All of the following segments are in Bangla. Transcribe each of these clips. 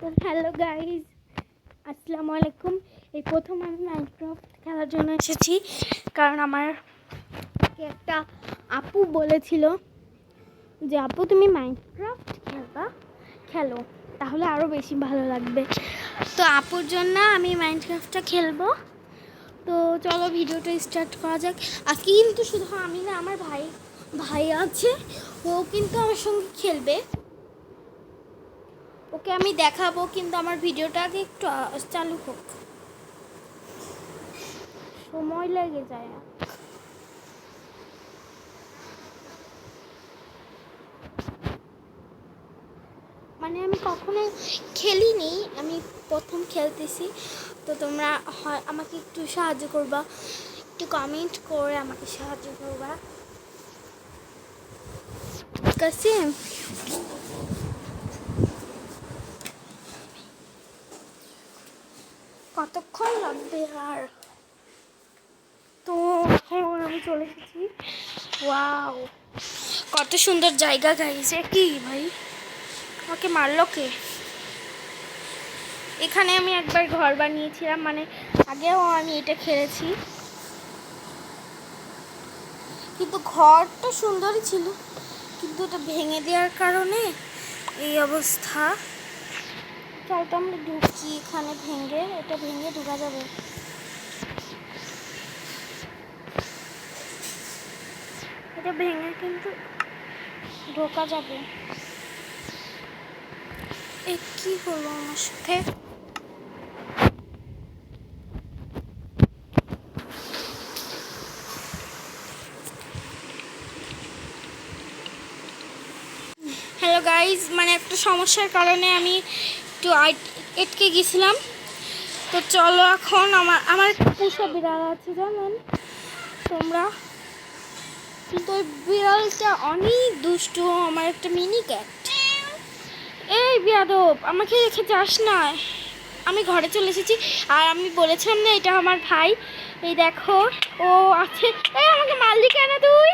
হ্যালো গাইজ, আসসালামু আলাইকুম। এই প্রথম আমি মাইনক্রাফট খেলার জন্য এসেছি, কারণ আমার একটা আপু বলেছিল যে আপু তুমি মাইনক্রাফট খেলো, তাহলে আরও বেশি ভালো লাগবে। তো আপুর জন্য আমি মাইনক্রাফটটা খেলবো। তো চলো ভিডিওটা স্টার্ট করা যাক। আজকে কিন্তু শুধু আমি না, আমার ভাই আছে, ও কিন্তু আমার সঙ্গে খেলবে। ওকে আমি দেখাবো, কিন্তু আমার ভিডিওটা আগে একটু চালু হোক, সময় লেগে যায়। মানে আমি কখনো খেলিনি, আমি প্রথম খেলতেছি। তো তোমরা আমাকে একটু সাহায্য করবা, একটু কমেন্ট করে আমাকে সাহায্য করবা, ঠিক আছে? কতক্ষণ লাগবে আর? তো এখন আমি চলে এসেছি। ওয়াও, কত সুন্দর জায়গা গাইছে। কি ভাই, আমাকে মারলো কে? এখানে আমি একবার ঘর বানিয়েছিলাম, মানে আগেও আমি এটা খেলেছি, কিন্তু ঘরটা সুন্দরই ছিল, কিন্তু এটা ভেঙে দেওয়ার কারণে এই অবস্থা। চল তো আমরা ঢুকি এখানে, এটা ভেঙে ঢোকা যাবে। এটা ভেঙে কিন্তু ঢোকা যাবে। এ কি হলো আমার সাথে? হ্যালো গাইজ, মানে একটা সমস্যার কারণে আমি একটু আটকে গেছিলাম। তো চলো এখন আমার একটা পোষা বিড়াল আছে, জানেন তোমরা, কিন্তু ওই বিড়ালটা অনেক দুষ্টু। আমার একটা মিনি ক্যাট। এই বিয়াদব, আমাকে রেখে যাস না। আমি ঘরে চলে এসেছি, আর আমি বলেছিলাম না এটা আমার ভাই। এই দেখো ও আছে। এই আমাকে মারলি কেন তুই?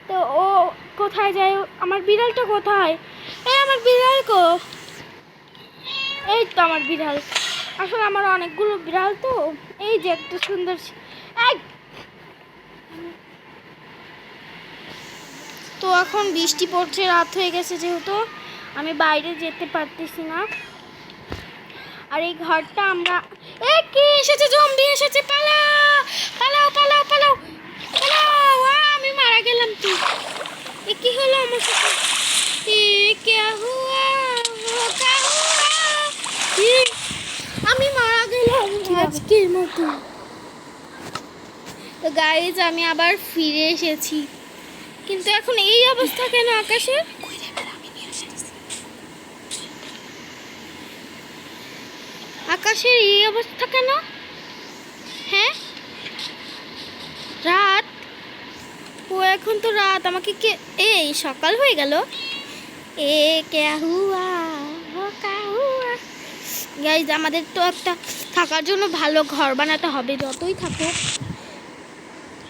তো ও কোথায় যায়? আমার বিড়ালটা কোথায়? এই আমার বিড়াল কো? এই তো আমার বিড়াল। আসলে আমার অনেকগুলো বিড়াল, তো এই যে একটা সুন্দর। তো এখন বৃষ্টি পড়ছে, রাত হয়ে গেছে, যেহেতু আমি বাইরে যেতে পারতেছি না। আর এই ঘরটা আমরা, কি এসেছে? জম্বি এসেছে, পালাও পালাও পালাও পালাও পালাও। আমি মারা গেলাম। তুই কি হলো আমার সাথে? আমি মারা গেলাম আজকের মতো। তো গাইজ, আমি আবার ফিরে এসেছি, কিন্তু এখন এই অবস্থা কেন আকাশের? আকাশের এই অবস্থা কেন? হ্যাঁ, রাত। ও এখন তো রাত, আমাকে কে? এই সকাল হয়ে গেল। গাইজ, আমাদের তো একটা থাকার জন্য ভালো ঘর বানাতে হবে, যতই থাকো।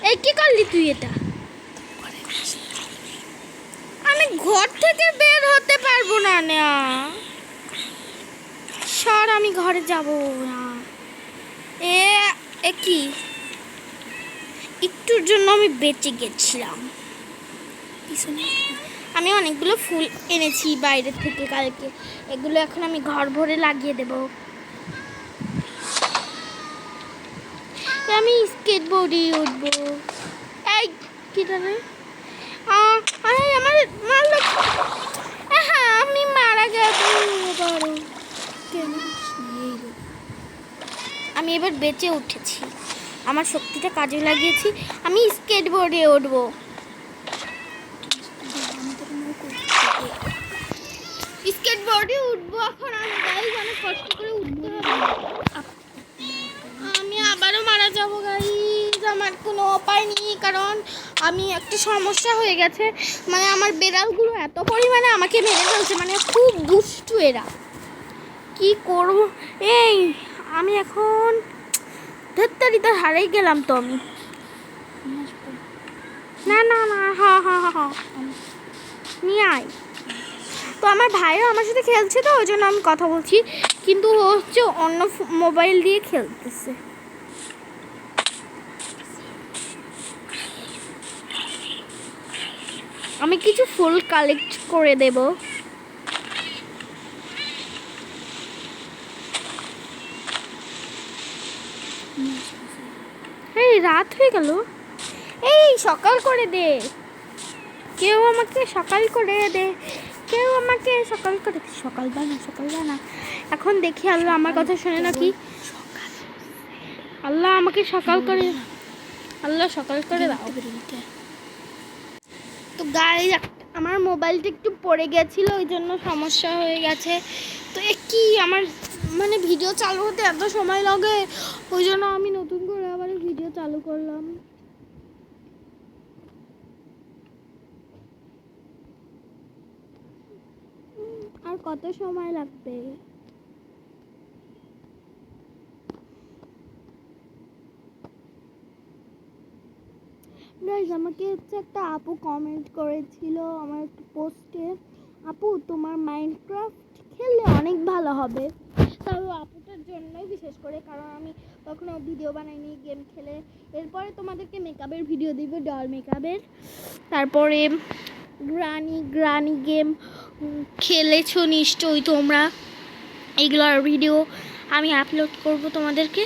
এই কি করলি তুই? এটা আমি ঘর থেকে বের হতে পারবো না। সর, আমি ঘরে যাব না। কি একটুর জন্য আমি বেঁচে গেছিলাম। আমি অনেকগুলো ফুল এনেছি বাইরে থেকে কালকে, এগুলো এখন আমি ঘর ভরে লাগিয়ে দেব। আমি স্কেটবোর্ডে উঠবো। এই কি রে? আমার মারলো। হ্যাঁ, আমি মারা যাবো। আমি এবার বেঁচে উঠেছি, আমার শক্তিটা কাজে লাগিয়েছি। আমি স্কেটবোর্ডে উঠবো। স্কেটবোর্ডে উঠবো এখন আমি। গাইজ, অনেক কষ্ট করে উঠতে হবে। আমি আবারও মারা যাবো গাইজ, আমার কোনো উপায় নেই, কারণ আমি একটা সমস্যা হয়ে গেছে। মানে আমার বেড়ালগুলো এত পরিমাণে আমাকে মেরে ফেলছে, মানে খুব দুষ্টু এরা। কি করব? এই আমি এখন ধেত্তারিতে হারিয়ে গেলাম। তো আমি না না না, হ্যাঁ নিয়ে আয়। তো আমার ভাইও আমার সাথে খেলছে, তো ওই জন্য আমি কথা বলছি, কিন্তু ও হচ্ছে অন্য মোবাইল দিয়ে খেলতেছে। আমি কিছু ফুল কালেক্ট করে দেব। এই রাত হয়ে গেল, এই সকাল করে দে, কেউ আমাকে সকাল করে দে, কেউ আমাকে সকাল করে দে। সকাল বানা। এখন দেখি আল্লাহ আমার কথা শোনে নাকি। আল্লাহ আমাকে সকাল করে, আল্লাহ সকাল করে দাও। তো গাইস আমার মোবাইলটা একটু পড়ে গেছিল, ওই জন্য সমস্যা হয়ে গেছে। তো কি আমার মানে ভিডিও চালু হতে এত সময় লাগে, ওই জন্য আমি নতুন করে আবার ভিডিও চালু করলাম। আর কত সময় লাগবে? গাইস আমাকে হচ্ছে একটা আপু কমেন্ট করেছিল আমার একটা পোস্টে, আপু তোমার মাইনক্রাফট খেললে অনেক ভালো হবে। তবে আপুটার জন্যই বিশেষ করে, কারণ আমি কখনো ভিডিও বানাইনি গেম খেলে। এরপরে তোমাদেরকে মেকআপের ভিডিও দিব, ডল মেকআপের। তারপরে গ্রানি গেম খেলেছো নিশ্চয়ই তোমরা, এগুলোর ভিডিও আমি আপলোড করব তোমাদেরকে।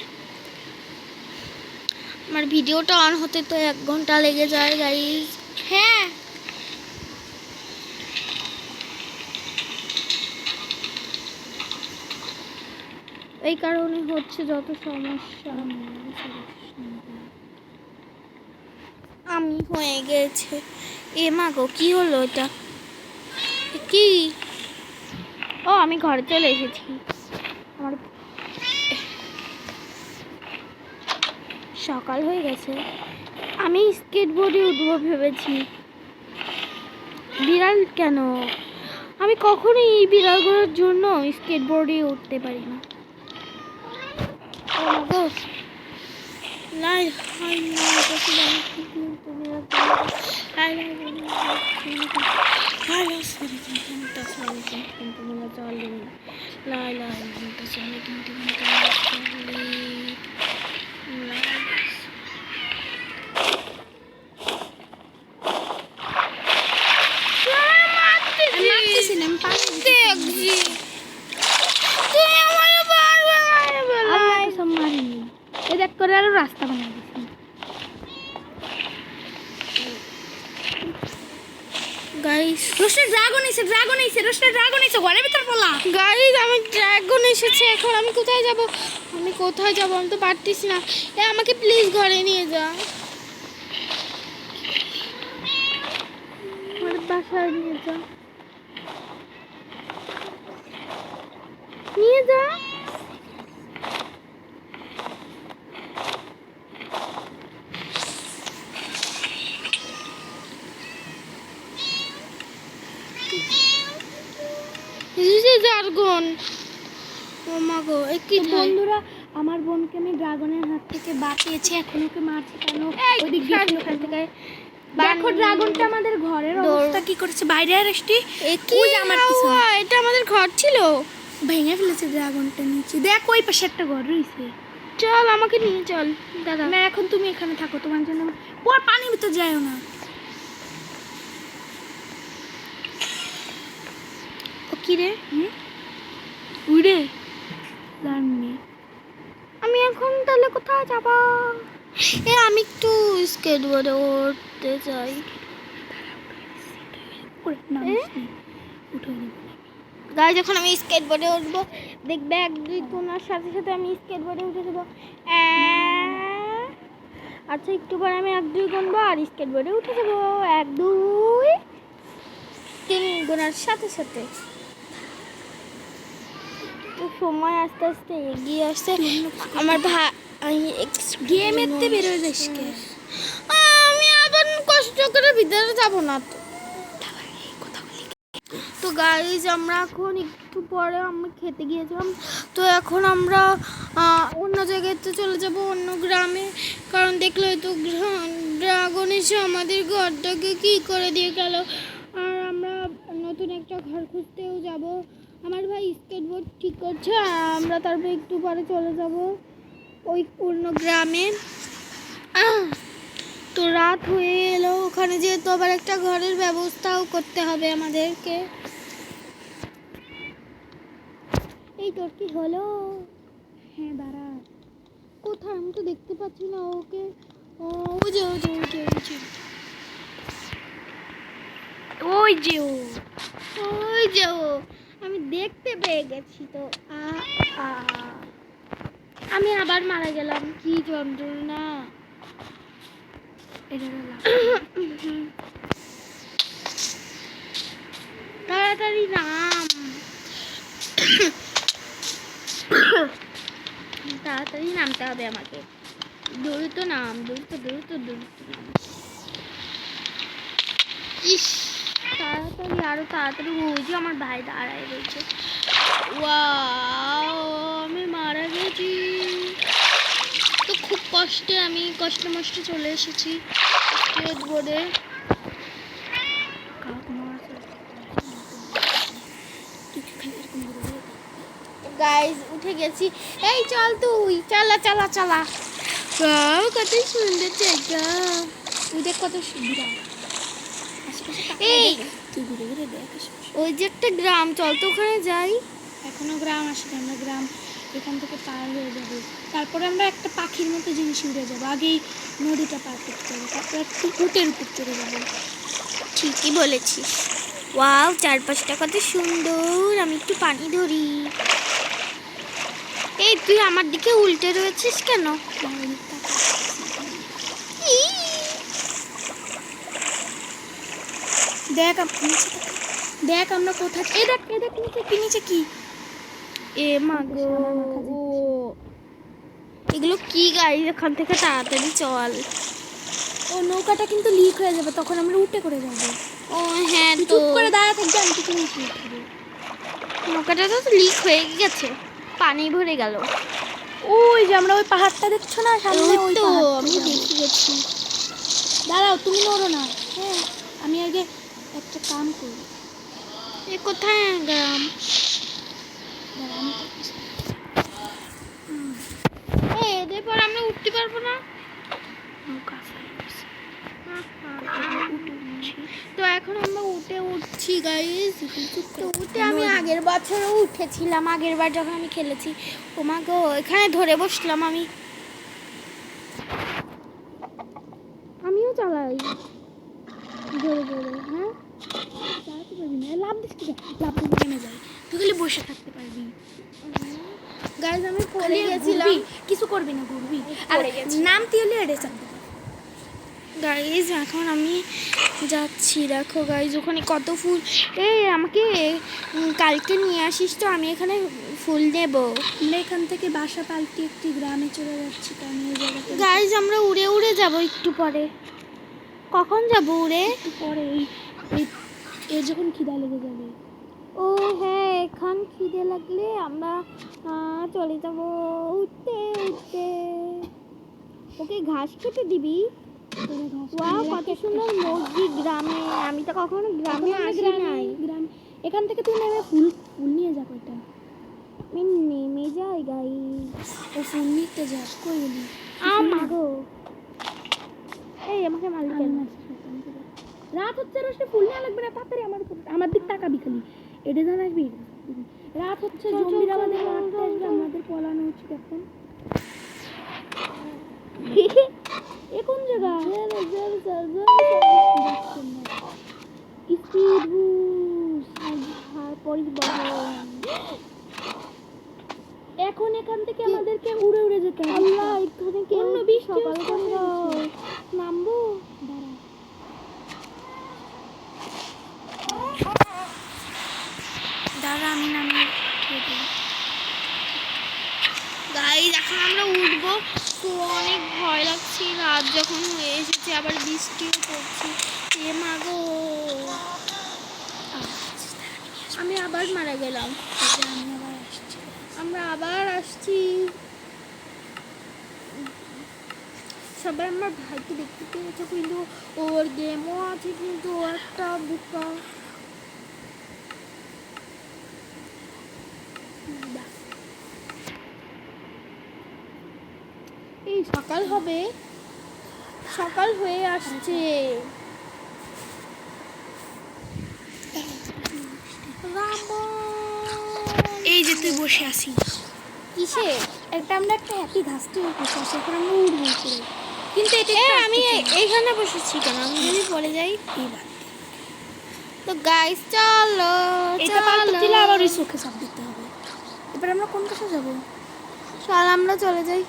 আমার ভিডিওটা অন হতে তো 1 ঘন্টা লেগে যায় গাইস। হ্যাঁ এই কারণে হচ্ছে যত সমস্যা। আমি হয়ে গেছে। এ মা গো, কি হলো এটা? কি? ও আমি ঘরে চলে এসেছি। আমার সকাল হয়ে গেছে। আমি স্কেটবোর্ডে উঠবো ভেবেছি। বিড়াল কেন? আমি কখনোই এই বিড়ালগুলোর জন্য স্কেটবোর্ডে উঠতে পারি না। করে আরো রাস্তা বানিয়ে দিচ্ছি। গাইস রোস্টার ড্রাগন এসে ঘরের ভিতর পড়লা। গাইস আমি ড্রাগন এসেছে, এখন আমি কোথায় যাব? আমি তো পারতেছি না। আমাকে প্লিজ ঘরে নিয়ে যা, আমার বাসায় নিয়ে যা। ড্রাগন, ও মা গো, কি বন্ধুরা, আমার বোনকে আমি ড্রাগনের হাত থেকে বাঁচিয়েছি, এখন ওকে মারছি কেন? দেখো ড্রাগনটা আমাদের ঘরের অবস্থা কি করেছে, বাইরে আর আসটি। এটা আমাদের ঘর ছিল, ভেঙে ফেলেছে ড্রাগনটা নিচে। দেখ ওই পাশে একটা ঘর রয়েছে। চল আমাকে নিয়ে চল দাদা। না এখন তুমি এখানে থাকো, তোমার জন্য পানির ভিতর যাইও না। কি রে? উড়ে আমি এখন তাহলে কোথায় যাব? আমি একটু স্কেটবোর্ডে উঠতে চাই। গাইস যখন আমি স্কেটবোর্ডে উঠবো দেখবে 1 2 কোনার সাথে সাথে আমি স্কেটবোর্ডে উঠে যাবো। আচ্ছা একটু পরে আমি 1 2 গুনবো আর স্কেটবোর্ডে উঠে যাবো। 1 2 3 গুনার সাথে সাথে। সময় আস্তে আস্তে এগিয়ে আসছে। আমার ভাই গেমেতে বের হয়ে যাস, আমি আবার কষ্ট করে ভিতরে যাব না তো। গাইজ আমরা এখন একটু পরে আমি খেতে গিয়েছিলাম, তো এখন আমরা অন্য জায়গাতে চলে যাব, অন্য গ্রামে। কারণ দেখলে তো ড্রাগন এসে আমাদের ঘরটাকে কি করে দিয়ে গেল। আর আমরা নতুন একটা ঘর খুঁজতেও যাব। আমার ভাই স্কেটবোর্ড ঠিক করছে, আমরা তারপরে একটু পরে চলে যাব ওই অন্য গ্রামে। তো রাত হয়ে এলো, ওখানে যেহেতু আবার একটা ঘরের ব্যবস্থাও করতে হবে আমাদেরকে। এই তোর কি হলো? হ্যাঁ দাঁড়া, কোথায়? আমি তো দেখতে পাচ্ছি না ওকে। ও যে ও যে ও যে ও যে ওই যে ও, ওই যে ও, আমি দেখতে পেয়ে গেছি তো। আমি আবার মারা গেলাম, কি যন্ত্রণা। তাড়াতাড়ি নাম, তাড়াতাড়ি নামতে হবে আমাকে। দ্রুত নাম, দ্রুত দ্রুত দ্রুত নাম। ইস, তাড়াতাড়ি, আরো তাড়াতাড়ি। ওই যে আমার ভাই দাঁড়ায় রয়েছে। ওয়াও, আমি মারা গেছি। তো খুব কষ্টে, আমি কষ্টে মষ্টে চলে এসেছি স্কেটবোর্ডে। গাইস উঠে গেছি। এই চল তুই, চালা চালা চালা। ওয়াও, কত সুন্দর জায়গা। তুই দেখ কত সুন্দর। এই তুই ঘুরে ঘুরে দেখ, ওই যে একটা গ্রাম, চল তো ওখানে যাই। এখনো গ্রাম আসেনি, আমরা গ্রাম এখান থেকে পার হয়ে যাব। তারপরে আমরা একটা পাখির মতো জিনিস উড়ে যাবো। আগেই নদীটা পার করতে হবে, তারপর একটু উটের উপর চড়ে যাবো। ঠিকই বলেছিস। ওয়াও, চারপাশটা কত সুন্দর। আমি একটু পানি ধরি। এই তুই আমার দিকে উল্টে রয়েছিস কেন? দেখ দেখ আমরা কোথায়। এই দেখ, এই দেখ নিচে কি, নিচে কি? এ মা গো, এগুলো কি গাইস? এখান থেকে তাড়াতাড়ি চল। ও নৌকাটা কিন্তু লিক হয়ে যাবে, তখন আমরা উঠে করে যাব। ও হ্যাঁ, তো চুপ করে দাঁড়া থাকবি, আমি কিছু নিচ্ছি। নৌকাটা তো লিক হয়ে গেছে, পানি ভরে গেল। ওই যে আমরা ওই পাহাড়টা দেখছো না সামনে, ওই তো আমি দেখে গেছি। দাঁড়াও, তুমি নড়ো না। হ্যাঁ, আমি আগে একটা কাম করি। এ কোথায় গ্রাম? এদের পর আমরা উঠতে পারবো না। তো এখন আমরা উঠছি গাইস। তো উঠে আমি আগের বছরও উঠেছিলাম, আগের বার যখন আমি খেলেছি। তোমাকে এখানে ধরে বসলাম আমি। আমিও চালাই জোরে জোরে। হ্যাঁ, চালাতে পারবি না, লাভ দিস কি? লাভ দিয়ে নেমে যাই, তুই খালি বসে থাকতে পারবি। গাইস আমি পড়ে গেছিলাম, কিছু করবি না, ঘুরবি আর নামতে হলে এড়ে চাপবি। গাইস এখন আমি যাচ্ছি, দেখো গাইস ওখানে কত ফুল। এই আমাকে কালকে নিয়ে আসিস তো, আমি এখানে ফুল নেব। আমরা এখান থেকে বাসা পাল্টি একটি গ্রামে চলে যাচ্ছি। গাইস আমরা উড়ে উড়ে যাব একটু পরে। কখন যাব উড়ে? একটু পরে, এই যখন খিদা লেগে যাবে। ও হ্যাঁ, এখন খিদে লাগলে আমরা চলে যাব উঠতে উঠতে। ওকে ঘাস খেতে দিবি। ওয়াও, কত সুন্দর মসজিদ গ্রামে। আমি তো কখনো গ্রামে আসি নাই। গ্রাম এখান থেকে তুই নেমে ফুল নিয়ে যা। কয়টা আমি নেমে যাই গাইস। ও ফুল নিতে যাস, কই গেলি? মাগো, এই আমাকে মারলি কেন? রাত হচ্ছে, রোশনি ফুল নেওয়া লাগবে না, তাড়াতাড়ি আমার দিক তাকাবি খালি। এটা জানাবি রাত হচ্ছে, জম্বিরা আমাদের মারতে আসবে, আমাদের পলানো উচিত এখন। এ কোন জায়গা? এখন এখান থেকে আমাদেরকে উড়ে উড়ে যেতে হবে। আল্লাহ, এখানে কেউ সকাল করে নামবো। দাঁড়া আমি নামি। গাইস এখন আমরা উঠবো, তো অনেক ভয় লাগছে। রাত যখন হয়ে এসেছে, আবার বৃষ্টিও পড়ছে। এ মাগো, আমি আবার মারা গেলাম। আমরা আবার আসছি। সবাই আমার ভাইকে দেখতে পেয়েছে, কিন্তু ওর গেমও আছে, কিন্তু ও একটা বুকা। এই সকাল হবে, সকাল হয়ে আসছে। এই যে তুই বসে আছিস কিসে? আমরা একটা হ্যাপি ঘাস তৈরি করছি, সেখানে আমরা উড়বো করে। কিন্তু এটা আমি এইখানে বসেছি কেন? আমি যদি পড়ে যাই। এইবার তো গাইস চলো এটা পাল্টে দিলে আবার ওই চোখে চাপ দিতে হবে। এবার আমরা কোন পাশে যাব? চল আমরা চলে যাই।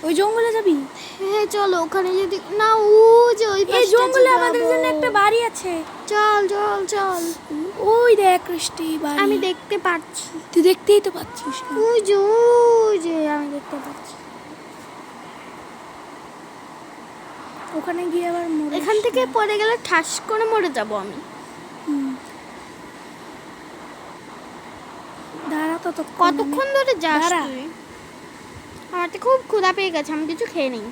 ওই জঙ্গলে যাবি? হ্যাঁ চলো, ওখানে যদি না ও যে ওই এই পাশটা জঙ্গলে যাবো। আমাদের জন্য একটা বাড়ি আছে। চল চল চল। ওই দেখ কৃষ্টি বাড়ি। আমি দেখতে পাচ্ছি। তুই দেখতেই তো পাচ্ছিস না। ওই যে আমি দেখতে পাচ্ছি। ওখানে গিয়ে আবার মরে এখান থেকে পড়ে গেলে ঠাস করে মরে যাব আমি। দাঁড়া তো কতক্ষণ ধরে যাস দাঁড়া। তুই? আমার তো খুব ক্ষুধা পেয়ে গেছে, আমি কিছু খেয়ে নেই।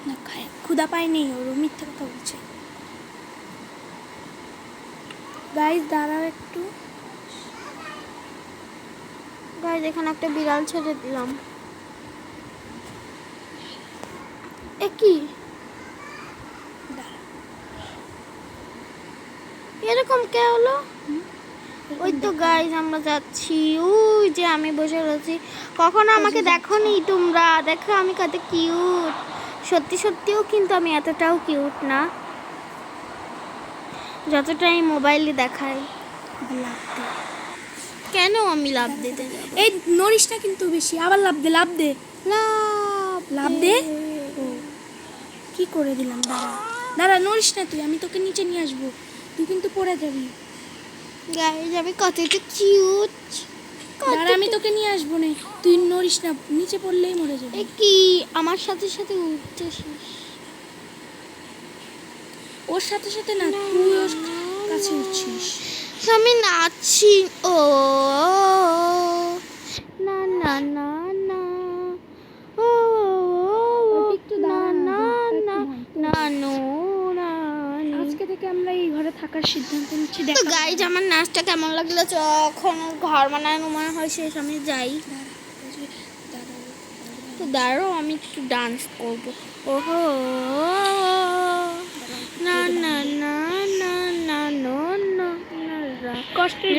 না খায়, ক্ষুধা পায়নি, ওর মিথ্যা কথা বলছে। গাইস দাঁড়াও একটু। গাইস এখানে একটা বিড়াল ছেড়ে দিলাম। এ কি দাঁড়া। এরকম কে হলো? ওই তো গাইস আমরা যাচ্ছি। ওই যে আমি বসে রয়েছি। কখনো আমাকে দেখোনি তোমরা? দেখো আমি কত কিউট। সত্যি সত্যিও কিন্তু আমি এতটাও কিউট না, যতটা আমি মোবাইলে দেখাই। লাভ দে। কেন আমি লাভ দিতে যাব? এই নড়িস না কিন্তু বেশি। আবার লাভ দে, লাভ দে। লাভ দে। ও কি করে দিলাম? দাঁড়া দাঁড়া, নড়িস না তুই, আমি তোকে নিচে নিয়ে আসবো, তুই কিন্তু পড়ে যাবি। গাইস আমি কতটা কিউট। দাঁড়া, আমি তোকে নিয়ে আসবো না, তুই নড়িস না, নিচে পড়লেই মরে যাবি। এ কি আমার সাথে সাথে উঠতেছিস? ওর সাথে সাথে না, তুই ওর কাছে উঠছিস। আমি নাচছি। ও না না না না, ও একটু না দাঁড়া না না না নো না। আজকে থেকে আমরা এই ঘরে থাকার সিদ্ধান্ত নিচ্ছি। তো দেখা গাইজ আমার নাচটা কেমন লাগলো? যখন ঘর বানানো মনে হয় শেষ, আমি যাই। তো দাঁড়াও আমি একটু ডান্স করব। ওহো না না না না না নো নো না। কষ্টের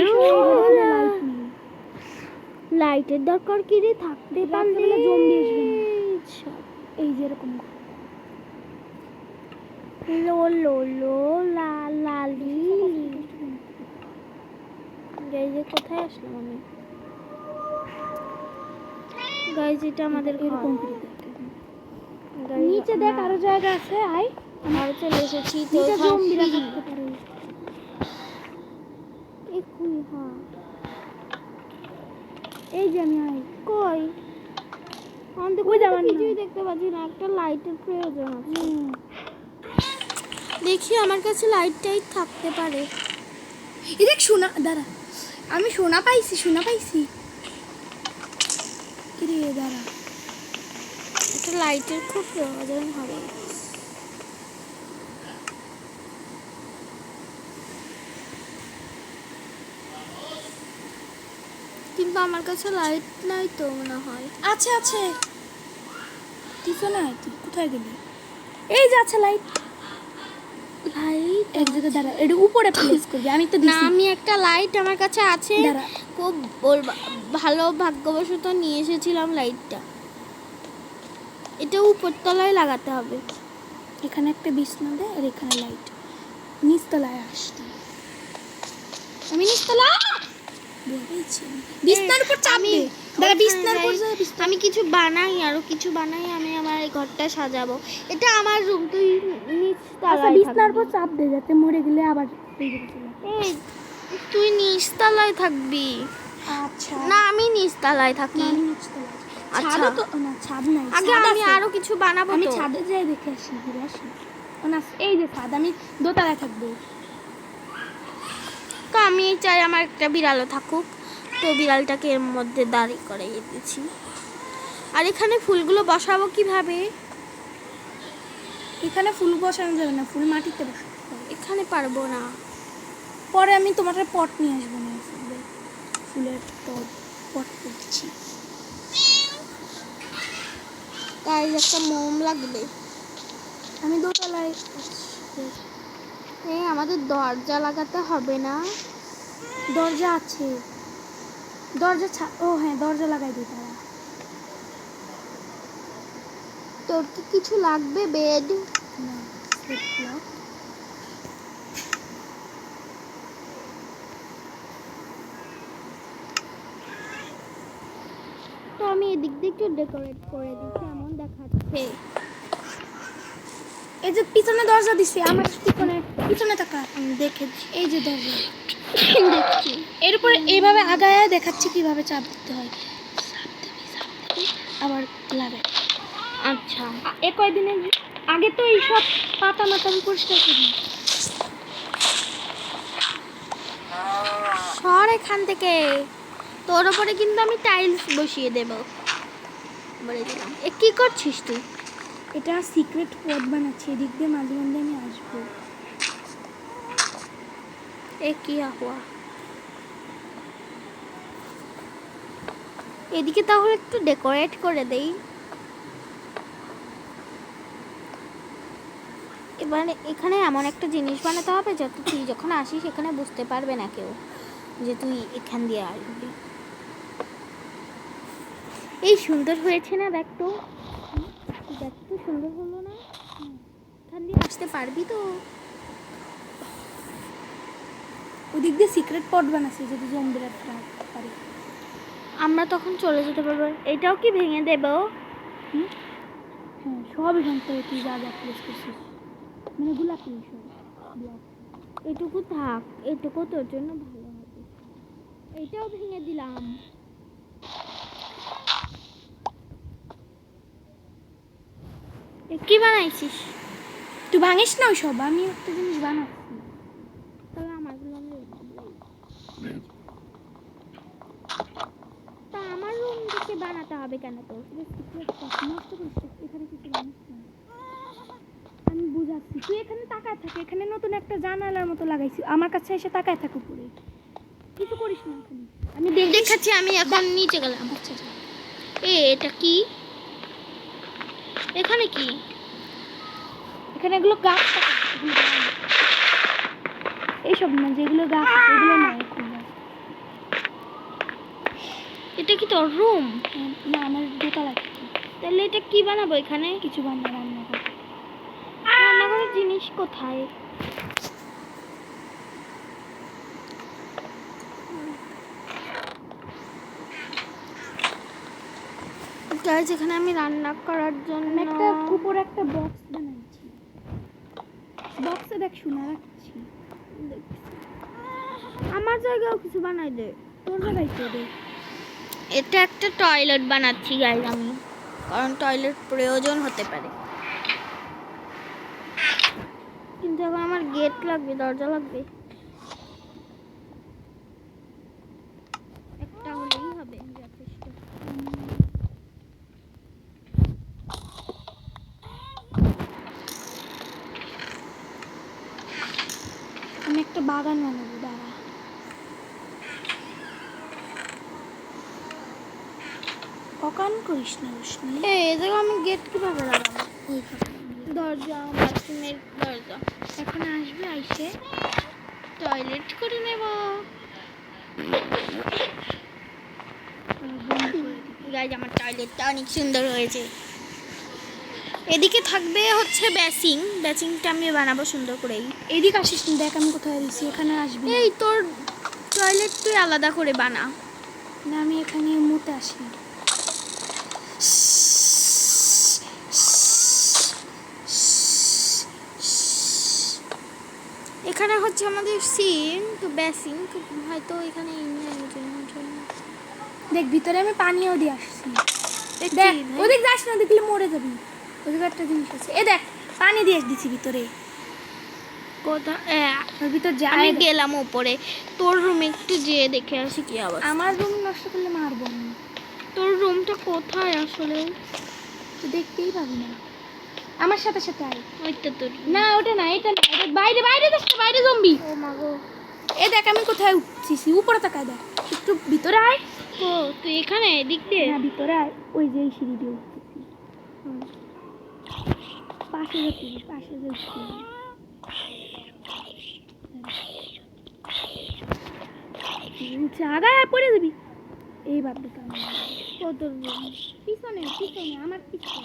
লাইটের দরকার কি রে? থাকতে পারলে জম্বি আসবে না। এই যেরকম লো লো লো লা লা লি। গাইজ কোথায় আসলাম আমি? গাইজ এটা আমাদের এরকম ঘর। নিচে দেখ আরো জায়গা আছে, আয়। ঘরে চলে এসেছি। তো নিচে এখানে জম্বিরা সিঁড়ি। থাকতে পারে। হ্যাঁ এই যে আমি আয়। কই? আমি তো ওই যাবার না। কিছুই দেখতে পাচ্ছি না। একটা লাইটের প্রয়োজন আছে। দেখি আমার কাছে লাইট টাইট থাকতে পারে। এই দেখ সোনা, দাঁড়া, আমি সোনা পাইছি, সোনা পাইছি। কিরে দাঁড়া, একটা লাইটের খুব প্রয়োজন হবে। কিন্তু আমার কাছে লাইট নাই তো মনে হয়। আছে আছে। তুই তো না, তুই কোথায় গেলি? এই যে আছে লাইট। লাইট এক জায়গায় দাঁড়া, এটা উপরে প্লেস করবি, আমি তো না, দিছি। আমি একটা লাইট আমার কাছে আছে। দাঁড়া। খুব ভালো ভাগ্যবশত নিয়ে এসেছিলাম লাইটটা। এটা উপরতলায় লাগাতে হবে। এখানে একটা বিছনা দে, আর এখানে লাইট। নিচতলায় আসতে আমি নিচতলা বলেছি। বিছনার উপর চাপ দে। দাঁড়া, বিছনার উপর যা, বিছনা। আমি কিছু বানাই, আরো কিছু বানাই, আমি আমার এই ঘরটা সাজাবো। এটা আমার রুম, তুই আচ্ছা, নিচতলায় বিছনার থাকবি। উপর চাপ দে, যাতে মরে গেলে আবার এই জায়গায় চলে আসে। এই তুই নিচতলায় থাকবি। আচ্ছা না আমি নিচতলায় থাকি। আমি নিচতলায়। আচ্ছা। ছাদও তো না, ছাদ নাই। আগে ছাদ আমি আছে। আরো কিছু বানাবো। আমি তো ছাদে যাই দেখে আসি, ঘুরে আসি। ও না, এই যে ছাদ, আমি দোতলায় থাকবো। তো আমি চাই আমার একটা বিড়ালও থাকুক। তো বিড়ালটাকে এর মধ্যে দাঁড়ি করে দিয়েছি। আর এখানে ফুলগুলো বসাবো কিভাবে? এখানে ফুল বসানো যাবে না, ফুল মাটিতে বসাতে হবে। এখানে পারবো না। পরে আমি তোমার পট নিয়ে আসবো না, ফুলের টব পট করছি। গাইজ একটা মোম লাগবে। আমি দোতলায় এই আমাদের দরজা লাগাতে হবে না? দরজা আছে, ও হ্যাঁ দরজা লাগাই দিই তারা। তোর কি কিছু লাগবে? বেড? না, সেট ব্লক। তো আমি এদিক দিয়ে একটু ডেকোরেট করে দিই, কেমন দেখাচ্ছে। এই যে পিছনে দরজা দিছে, আমার পিছনে তাকা, দেখেছি এই যে দরজা। দেখছি। এরপরে এইভাবে আগায় দেখাচ্ছি কিভাবে চাপ দিতে হয়। আবার লাগাই। আচ্ছা, এ কয়দিনের আগে তো এইসব পাতা মাতা আমি পরিষ্কার করি। সর এখান থেকে, তোর উপরে কিন্তু আমি টাইলস বসিয়ে দেব, বলে দিলাম। এ কি করছিস তুই? এটা সিক্রেট পথ বানাচ্ছি, এদিক দিয়ে মাঝে মাঝে আমি আসবো। এ কি আহ্বা, এদিকে তাহলে একটু ডেকোরেট করে দেই। এবারে এখানে এমন একটা জিনিস বানাতে হবে যাতে তুই যখন আসিস এখানে বুঝতে পারবে না কেউ যে তুই এখান দিয়ে আসবি। এই সুন্দর হয়েছে না? দেখ তো, দেখ তো সুন্দর হলো না? এখান দিয়ে আসতে পারবি তো? ওদিক দিয়ে সিক্রেট পথ বানাচ্ছি যদি জম্বিরা পারি। আমরা তখন চলে যেতে পারবো। এটাও কি ভেঙে দেব? হ্যাঁ সবই ভাঙতে হবে, তুই যা যা প্লেস করছিস, মানে গোলাপি সব ব্লক। এটুকু থাক, এটুকু তোর জন্য ভালো হবে। এটাও ভেঙে দিলাম। এ কি বানাইছিস? তুই ভাঙিস না ওই সব, আমি একটা জিনিস বানাচ্ছি। তাহলে আমারগুলো আমি রেখে দিই। তা আমার রুম থেকে বানাতে হবে কেন তোর? সিক্রেট পথ নষ্ট করিস না, এখানে কিছু বানিস না। আমি বুঝাচ্ছি, তুই এখানে তাকায় থাকে, এখানে নতুন একটা জানালার মতো লাগাইছি, আমার কাছে এসে তাকায় থাক উপরে, কিছু করিস না এখানে। আমি দেখাচ্ছি, আমি এখন নিচে গেলাম। আচ্ছা আচ্ছা। এটা কি? এখানে কি? এখানে এগুলো গাছ থাকে, এগুলো বানানো। এইসব না, যেগুলো গাছ আছে, এগুলো না এগুলো। এটা কি তোর রুম? না, আমার দোতলা থাকে। তাহলে এটা কি বানাবো এখানে? কিছু বানানো, রান্না করে। রান্নাঘরের জিনিস কোথায়? গাইস, এখানে আমি রান্না করার জন্য একটা উপরে একটা বক্স বানাইছি, বক্সে দেখ শোনা রাখছি। আমার জায়গাও কিছু বানাই দে। তোর জায়গায় তো দে। এটা একটা টয়লেট বানাচ্ছি গাইস আমি, কারণ টয়লেট প্রয়োজন হতে পারে। কিন্তু এখন আমার গেট লাগবে, দরজা লাগবে। একটা হলেই হবে যথেষ্ট। আমি একটা বাগান বানাবো, দাঁড়া। অকান করিস না রোশনি। এই দেখো আমি গেট কিভাবে লাগাবো? ওইভাবে দরজা, বাথরুমের দরজা। এখন আসবে, আইসে টয়লেট করে নেব। গাইজ, আমার টয়লেটটা অনেক সুন্দর হয়েছে। এদিকে থাকবে হচ্ছে বেসিং, বেসিংটা আমি বানাবো সুন্দর করেই। এদিকে আসিস না, দেখ আমি কোথায় দিছি, এখানে আসবি না। এই তোর টয়লেট তুই আলাদা করে বানা। না, আমি এখানে মুতে আসি। এখানে হচ্ছে আমাদের সিন, তো বেসিং হয়তো এখানে দেখ ভিতরে আমি পানিও দিয়ে আসছি। দেখি দেখ ভাই। ওদিক যাস না, দেখলে মরে যাবি। ওদিকে একটা জিনিস আছে, এ দেখ পানি দিয়ে দিছি ভিতরে। ওর ভিতর যা আমি গেলাম উপরে, তোর রুমে একটু যেয়ে দেখে আসি কি অবস্থা। আমার রুম নষ্ট করলে মারবো আমি। তোর রুমটা কোথায় আসলে? তুই দেখতেই পাবি না, আমার সাথে সাথে আয়। ওই তো তোর। না ওটা না, এটা না, এটা বাইরে, বাইরে যাস না, বাইরে জম্বি। ও মা গো, এ দেখ আমি কোথায় উঠছি, উপরে তাকায় দেখ, একটু ভিতরে আয়। ও তুই এখানে এদিক দিয়ে? হ্যাঁ ভিতরে আয়, ওই যে এই সিঁড়ি দিয়ে উঠতেছি। পাশে যেতে, পাশে যে উঠছি। উঠছে আগায় আর পড়ে যাবি। এই ভাববি কেমন কত পিছনে পিছনে আমার পিছনে,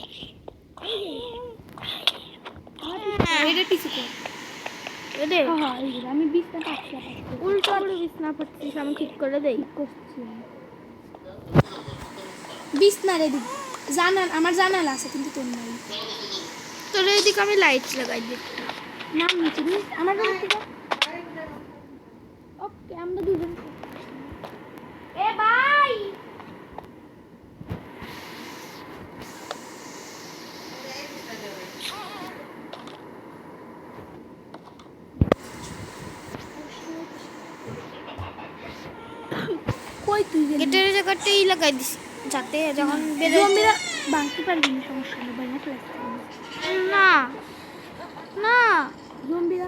এই যে আমার পিছনে, এটা টিসু কর এদে হ্যাঁ হ্যাঁ এই যে আমি বিছনা পাচ্ছি, উল্টো করে বিছনা পড়ছিস, আমি ঠিক করে দেই। করছি বিছনার এদিক জানাল, আমার জানাল আছে কিন্তু তোর নাই। তোর এদিকে আমি লাইট লাগাই দিই। নাম নিচে আমার নাম কি? ওকে আমরা দুজন। এ ভাই কই তুই গেলি? গেটের জায়গাটাই লাগাই দিছি যাতে যখন বেরোয়। জমিরা ভাঙতে পারবি না, সমস্যা নেই, বাইরে ফেলাতে না না জম্বিরা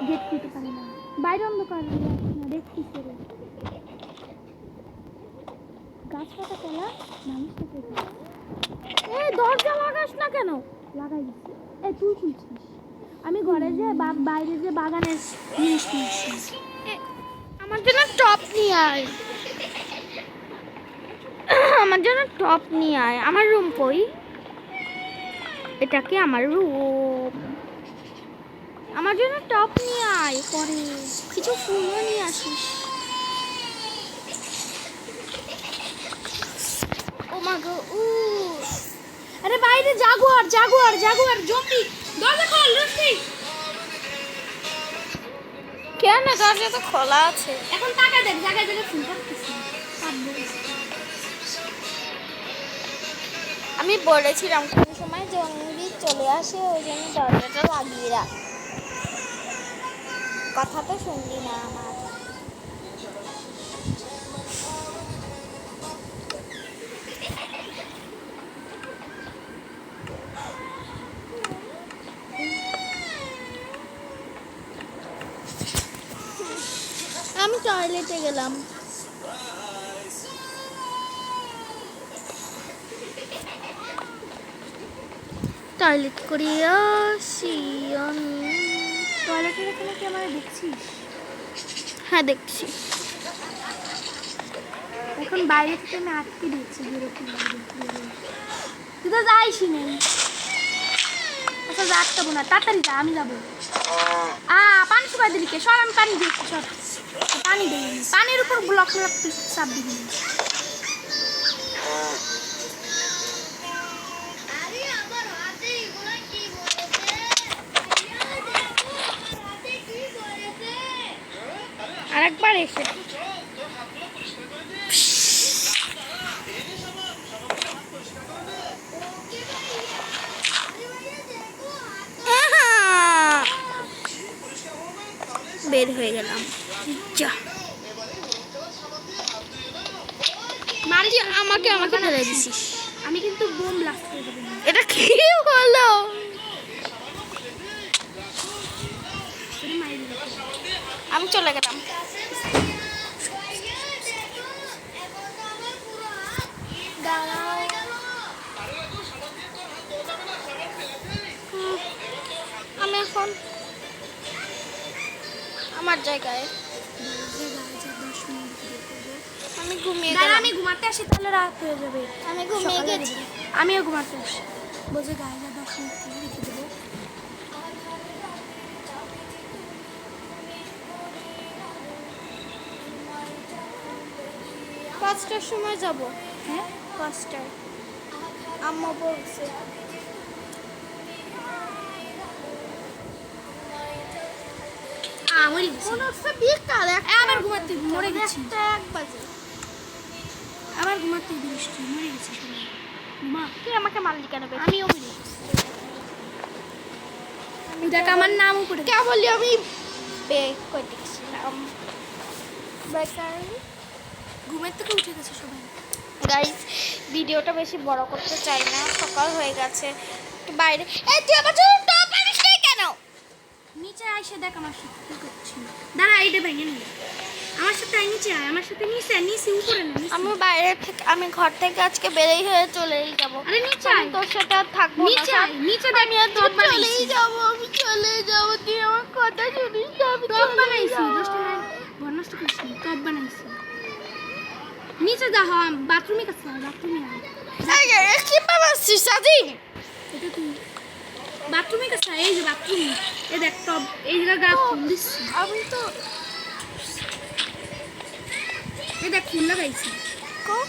গেট খুলতে পারে না, বাইরে অন্ধকার হয়ে আছে না, দেখছিস রে গাছ পাতা তোলা মানুষটা পেতে। এই দরজা লাগাস না কেন? লাগাই দিচ্ছি। এই তুই খুলছিস, আমি ঘরে যে বাইরে যে বাগানের জিনিস খুলছি। আমার জন্য টপ নিয়ে আয়, আমার জন্য টপ নিয়ে আয়। আমার রুম কই? এটা কি আমার রুম? আমার জন্য টপ নিয়ে আয়, পরে কিছু ফুলও নিয়ে আসিস। ও মা গো, আরে বাইরে জাগুয়ার জাগুয়ার জাগুয়ার জম্বি, দরজা খোল লুসি। কেন দরজা তো খোলা আছে? এখন টাকা দেখ, জায়গায় জায়গায় ফুল রাখতেছি। আমি বলেছিলাম কোন সময় জঙ্গলি চলে আসে, ওই জন্য দরজাটা লাগিয়ে রাখ। কথা তো শুনলি না আমার। আমি টয়লেটে গেলাম। টয়লেট করে আসি আমি। টয়লেটের এখানে কি আমার দেখছিস? হ্যাঁ দেখছি। এখন বাইরে থেকে আমি আটকে দিচ্ছি বিরক্তি লাগে। তুই তো যাইসি নেই। আচ্ছা যা, আটকাবো না, তাড়াতাড়ি যা, আমি যাবো। পানি শুকাই দিলি কে? সর, আমি পানি দিচ্ছি, সর। পানি দেই, পানির উপর ব্লক চাপ দিবি। আরেকবার এসে বের হয়ে গেলাম। যা মারি আমাকে আমাকে ফেলে দিছিস। আমি কিন্তু বোম ব্লাস্ট করে দেবো। এটা কি হলো? আমি চলে গেলাম। আমি এখন আমার জায়গায়। আমি ঘুমিয়ে গেলাম। আমি ঘুমাতে আসি, তাহলে রাত হয়ে যাবে। আমি ঘুমিয়ে সকালে গেছি। দেবো। আমিও ঘুমাতে আসি, বসে গায়ে যা 10 মিনিট করে রেখে দেবো। পাঁচটার সময় যাব। হ্যাঁ 5টায় আম্মা বলছে। মরে গেছি। মনে হচ্ছে বিকাল আবার ঘুমাতে মরে গেছি। 1 বাজে। আবার ঘুমাতে বৃষ্টি, মরে গেছি। মা তুই আমাকে মারলি কেন? আমিও মরে গেছি। দেখ আমার নাম উপরে কে বললি আমি বেক করে দিয়েছিলাম। বেকার ঘুমের থেকে উঠে গেছে সবাই। গাইস ভিডিওটা বেশি বড় করতে চাই না, সকাল হয়ে গেছে। একটু বাইরে। এই তুই আমার জন্য টপ আনিস নাই কেন? নিচে আইসা এসে দেখ আমার সাথে কি করছি। দাঁড়া এইটা ভেঙে নি। আমার সাথে আয় নিচে আয়, আমার সাথে নিচে উপরে না নিচে। আমি বাইরে থেকে আমি ঘর থেকে আজকে বেরেই হয়ে চলেই যাব। আরে নিচে আয়, তোর সাথে আর থাকবো না। নিচে আয়, নিচে দেখ আমি আজকে চলেই যাব, আমি চলে যাব, তুই আমার কথা শুনিস না, আমি টপ চলেই বানাইছি, যাবো। দশটা ঘর নষ্ট করিস নি, টপ বানাইছি। নিচে যা, হ্যাঁ বাথরুমে কাছে আয়, বাথরুমে আয়। এই, কি বানাচ্ছিস সাজিম? এটা তুই বাথরুমে কাছে আয়, এই যে বাথরুম, এই দেখ টপ, এই জায়গা গা ফুল দিচ্ছি, আমি তো এই দেখ ফুল লাগাইছি। কো-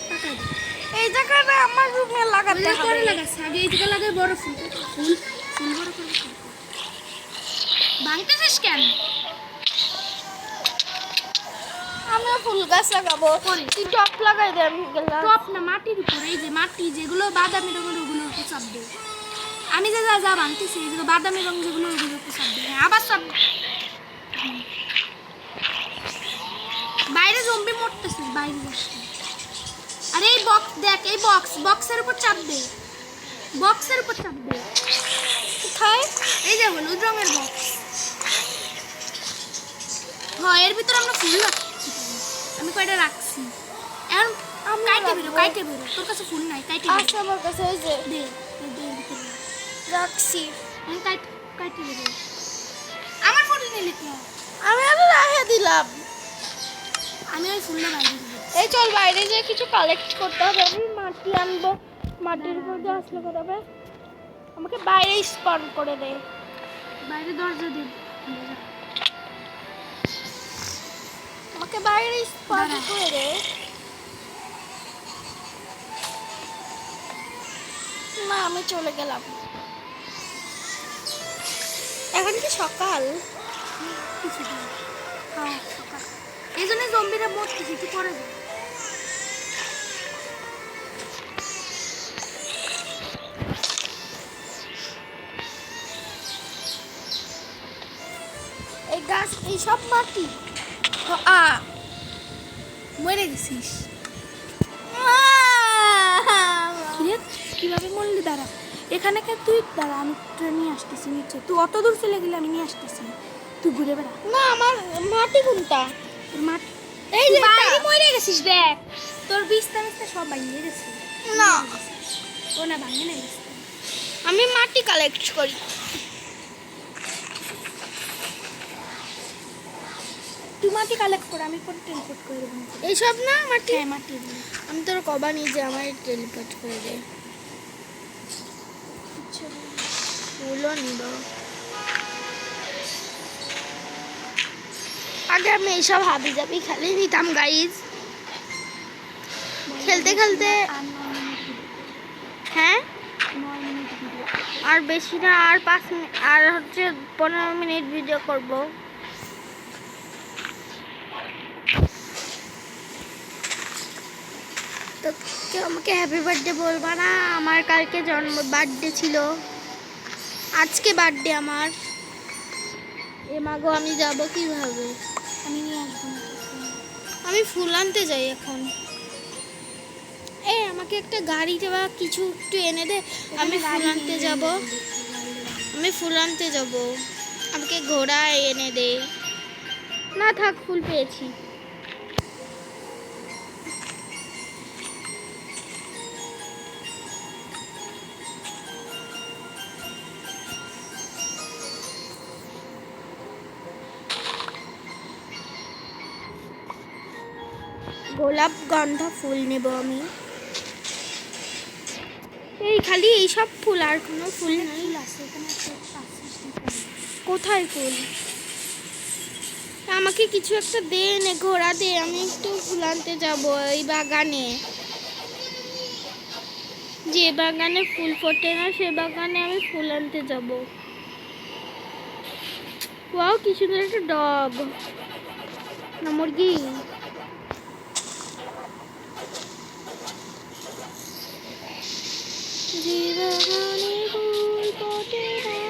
টাকা দে। এই জায়গাটা আমার রুমে ওই লাগাতে জায়গা পরে হবে। লাগাইছি, আগে এই জায়গা লাগাই বড় ফুল, ফুল ফুল বড় করে লাগাই। ভাঙতেছিস কেন? আমি ফুল গাছ লাগাবো, তুই টপ লাগাই দে, আমি গেলাম। টপ না, মাটির উপরে, এই যে মাটি যেগুলো বাদামি রঙের ওগুলোর উপর চাপবে। আমি যা যা যা ভাঙতেছি এই যে বাদামি রঙ যেগুলো ওগুলোর উপর চাপবে। হ্যাঁ আবার চাপবে। বাইরে জম্বি মরতেছিস, বাইরে বসে। আরে এই বক্স দেখ, এই বক্সের উপর চাপবে, বক্সের উপর চাপবে। কোথায়? এই যে হলুদ রঙের বক্স। হ্যাঁ এর ভিতরে আমরা ফুল রাখছি, আমি কয়টা রাখছি। এখন আমি কাইটে বেরো, তোর কাছে ফুল নাই, কাইটে বেরো। আছে আমার কাছে, এই যে দে দে এর ভিতরে রাখ। রাখছি। এখন কাইটে বেরো। আমার ফুল নিলি তো, আমি আরো রাখে দিলাম। আমি ওই ফুলটা বাইরে দিব। এই চল বাইরে যে কিছু কালেক্ট করতে হবে, আমি মাটি আনবো, মাটির উপর দিয়ে আসলে করাবে। আমাকে বাইরে স্পন করে দে। বাইরে দরজা দে, আমাকে বাইরে স্পন দাঁড়া। করে দে। না আমি চলে গেলাম। এখন কি সকাল? কিছু দিন হ্যাঁ সকাল। এই জন্য জম্বিরা মরতেছে, একটু পরে যাবে। এই গাছ, এই সব মাটি। মরে গেছিস কিরে, কিভাবে মরলি? দাঁড়া এখানে কে, তুই দাঁড়া, আমি তোর নিয়ে আসতেছি নিচে। তুই অত দূর চলে গেলে আমি নিয়ে আসতেছি, তুই ঘুরে বেড়া। না আমার মাটি কোনটা? তোর মাঠ, এই তুই যে বাইরে এটা। মরে গেছিস, দেখ তোর বিস্তার সব ভাঙিয়ে গেছে। না ও না ভাঙে না বিস্তার। আমি মাটি কালেক্ট করি। তুই মাটি কালেক্ট কর, আমি পরে টেলিপোর্ট করে দেবো। এইসব না মাটি। হ্যাঁ মাটি দিয়ে। আমি তোর কবা নিজে আমার টেলিপোর্ট করে দে। ফুলও নিব। আগে আমি এইসব হাবি যাবি খেলে নিতাম গাইজ। খেলতে খেলতে আর 9 মিনিট ভিডিও, হ্যাঁ 9 মিনিট ভিডিও। আর বেশি না, আর 5 মিনিট, আর হচ্ছে 15 মিনিট ভিডিও করব। তো কেউ আমাকে হ্যাপি বার্থডে বলবা না? আমার কালকে বার্থডে ছিল, আজকে বার্থডে আমার। এ মাগো আমি যাব কিভাবে? আমি নিয়ে আসবো না কিছু। আমি ফুল আনতে যাই এখন। আমাকে একটা গাড়িতে বা কিছু একটু এনে দে, আমি ফুল আনতে যাব। আমি ফুল আনতে যাব, আমাকে ঘোড়া এনে দে। না থাক, ফুল পেয়েছি। গোলাপ গন্ধা ফুল নেব আমি। এই খালি এইসব ফুল, আর কোনো ফুল নেই? ফুল আছে এখানে, একটা পাচ্ছিস না। কোথায় ফুল? আমাকে কিছু একটা দে, নে ঘোড়া দে, আমি একটু ফুল আনতে যাব এই বাগানে। যে বাগানে ফুল ফোটে না সে বাগানে আমি ফুল আনতে যাব। ওয়াও কি সুন্দর একটা ডগ না মুরগি। যে বাগানে ফুল ফোটে না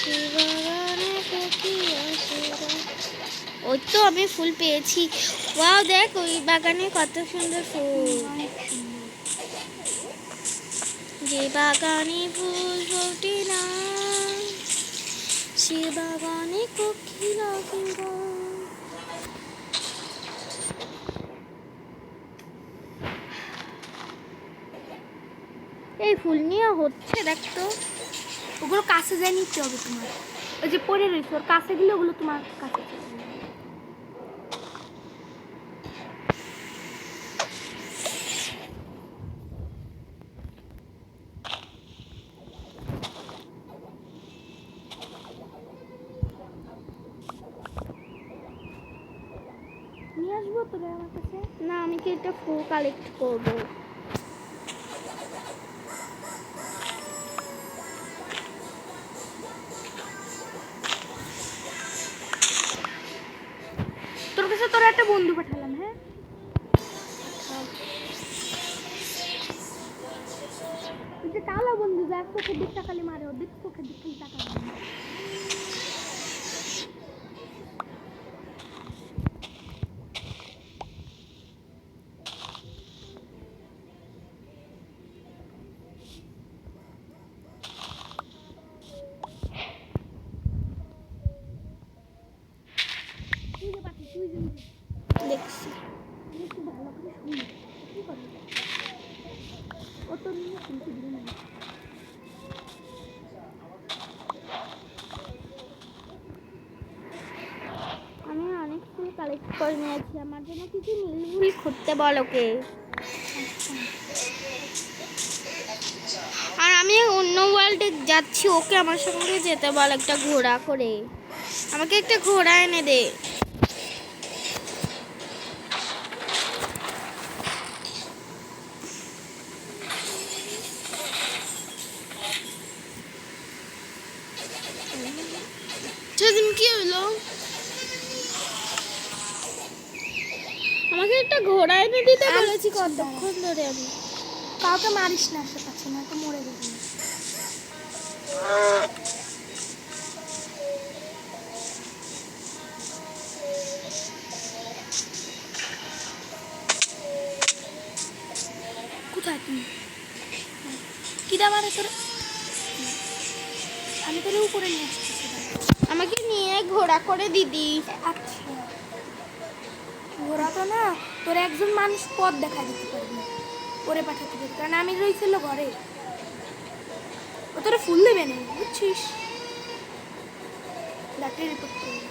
সে বাগানে পক্ষী আসে না। ওই তো আমি ফুল পেয়েছি। ওয়াও দেখ ওই বাগানে কত সুন্দর ফুল। অনেক সুন্দর। যে বাগানে ফুল ফোটে না সে বাগানে কোকিলা কিংবা এই ফুল নিয়ে হচ্ছে দেখতো। ওগুলো কাছে যায় নিতে হবে তোমার। ওই যে পড়ে রয়েছে ওর কাছে গেলে ওগুলো তোমার কাছে চলে যাবে। নিয়ে আসবো তোরা আমার কাছে? না, আমি কি একটা ফুল কালেক্ট করবো। তোর কাছে তোরা একটা বন্ধু পাঠালাম। হ্যাঁ, ওই যে কালো বন্ধু যা চোখের দিক তাকালে মারে, ওর দিক চোখের দিক খালি তাকালে মারে। তুই যে পাঠিয়ে তুই যে নিজে দেখছি একটু ভালো করে শুনি কি করবি। ও তো নিয়ে শুনতে দিবি না। আমি অনেক ফুল কালেক্ট করে নিয়েছি। আমার জন্য কিছু নীল ফুল খুঁজতে বল ওকে। আর আমি অন্য ওয়ার্ল্ডে যাচ্ছি, ওকে আমার সঙ্গে যেতে বল একটা ঘোড়া করে। আমাকে একটা ঘোড়া এনে দে। সেদিন কি হলো? আমাকে একটা ঘোড়া এনে দিতে বলেছি কতক্ষণ ধরে আমি। কাউকে মারিস না আশেপাশে, না তো মরে যাবি। কোথায় তুমি? কিরা মারে তোর? আমি তোর উপরে নিয়ে আসতেছি। আমাকে নিয়ে ঘোড়া করে দিদি। আচ্ছা, ওরা তো না তোর একজন মানুষ পথ দেখা দিতে পারবে, ওরে পাঠাতে পারবে, কারণ আমি রয়েছিল ঘরে। ও তোরা ফুল দেবে না, বুঝছিস? ডাক্তার রিপোর্ট করবে।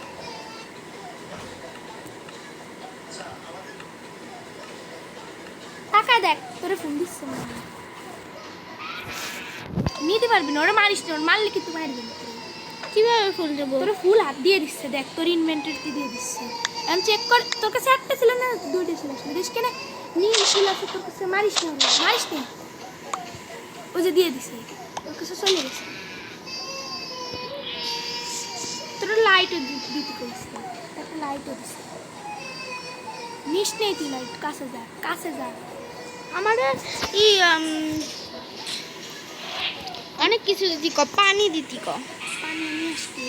টাকা দেখ, তোরে ফোন দিচ্ছে না, নিতে পারবি না। ওরা মারিস না, ওর মারলে কিন্তু মারবি না। কিভাবে ফুল দেবো? তোর ফুল হাত দিয়ে দিচ্ছে, দেখ তোর ইনভেন্টরিতে দিয়ে দিচ্ছে। আমি চেক কর, তোর কাছে একটা ছিল না দুইটা ছিল, দেখিস কেন নীল ফুল আছে তোর কাছে, মারিস না, মারিস না। ওই যে দিয়ে দিছে, তোর কাছে চলে গেছে। তোর লাইটও দিতে কইছে, একটা লাইটও দিছে। নিস নেই তুই লাইট, কাছে যা, কাছে যা। আমার অনেক কিছু দিতি ক, পানি দিতি ক। পানি নিয়ে আসবি।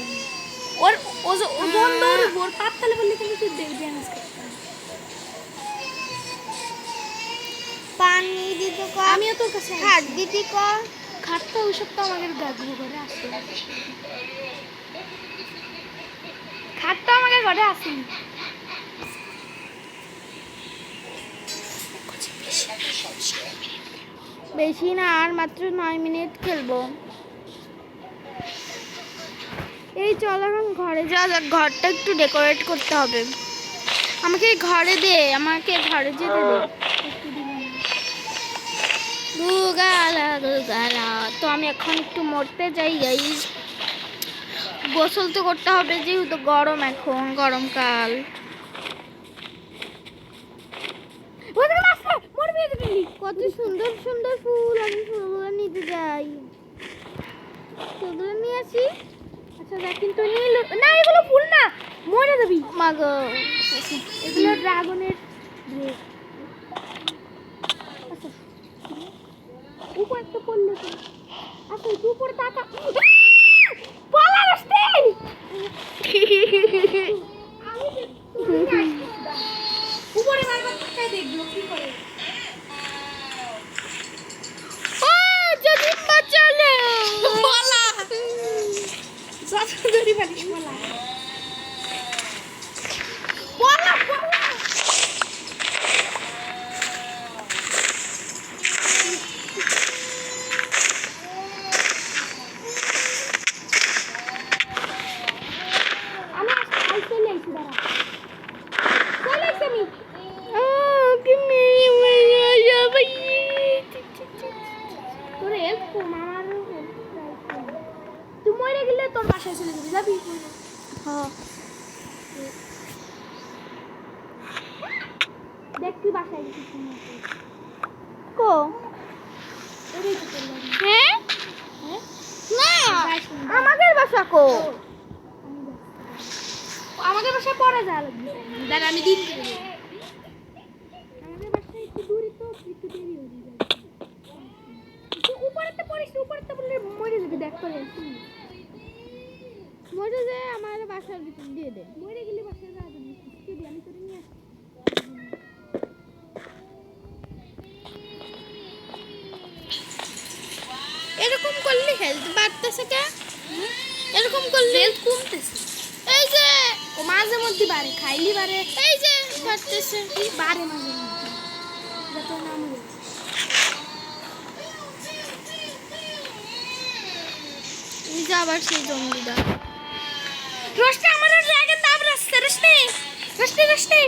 ওর ওজন ধর, ওর পাততালে বললে কিন্তু তুই ড্যামেজ করতে পারবি। পানি দিতি ক, আমিও তোর কাছে খাট দিতি ক। খাটটা ওইসব তো আমাদের ঘরে আসে, খাটটা আমাদের ঘরে আসেনি। বেশি না, আর মাত্র 9 মিনিট খেলবো। এই চল এখন ঘরে যাওয়া যাক, ঘরটা একটু ডেকোরেট করতে হবে। আমাকে ঘরে দে, আমাকে ঘরে যেতে দে। গুগালা গুগালা। তো আমি এখন একটু মরতে যাই গাইস। গোসল তো করতে হবে যেহেতু গরম, এখন গরমকাল। কত সুন্দর সুন্দর ফুল, আমি ফুলগুলো নিতে যাই। ফুলগুলো নিয়ে আসি। আচ্ছা যা, কিন্তু নীল না, এগুলো ফুল না, মরে যাবি। মাগো, এগুলো ড্রাগনের ব্রেক। আচ্ছা উপর একটা পড়লে তো, আচ্ছা তুই উপরে তাকা, পালার আসতে। উপরে বারবার তাকায় দেখবো কি করে। ও যদি বাঁচালে যা পাথর ধরি পারিস বলা বলা বলা আমি আজ চলে আইছি দাঁড়া চলে আইছি আমি তোর হেল্প কম আমার তুই মরে গেলে তোর বাসায় চলে যাবি যাবি হ্যাঁ দেখ তুই বাসায় গেছিস কো এটাই তো তোর বাড়ি। হ্যাঁ হ্যাঁ না যাস না। আমাদের বাসা কো আমি যাচ্ছি। আমাদের বাসায় পরে যাওয়া লাগবে দাঁড়া আমি দিন করে দেবো। আমাদের বাসায় একটু দূরে তো একটু দেরি হয়ে যাবে তুই উপরেতে পড়িস উপরেতে পড়লে মরে যাবে দেখ তোর হেল্প মরে যে আমার বাসার ভিতর দিয়ে দে মরে গেলে বাসায় যাওয়া যাবে দিদি আমি তোরে নিয়ে আসছি এরকম করলে হেলথ বাড়তেছে কে এরকম করলে হেল্প কমতেছে এই যে ও মাঝে মধ্যে বাড়ে খাইলি বাড়ে এই যে বাড়তেছে বাড়ে মাঝে মধ্যে যত নাম হয়ে এই যে আবার সেই জঙ্গলিটা রোস্টে আমার ড্রাগন দাব রাস্তা রোস্টে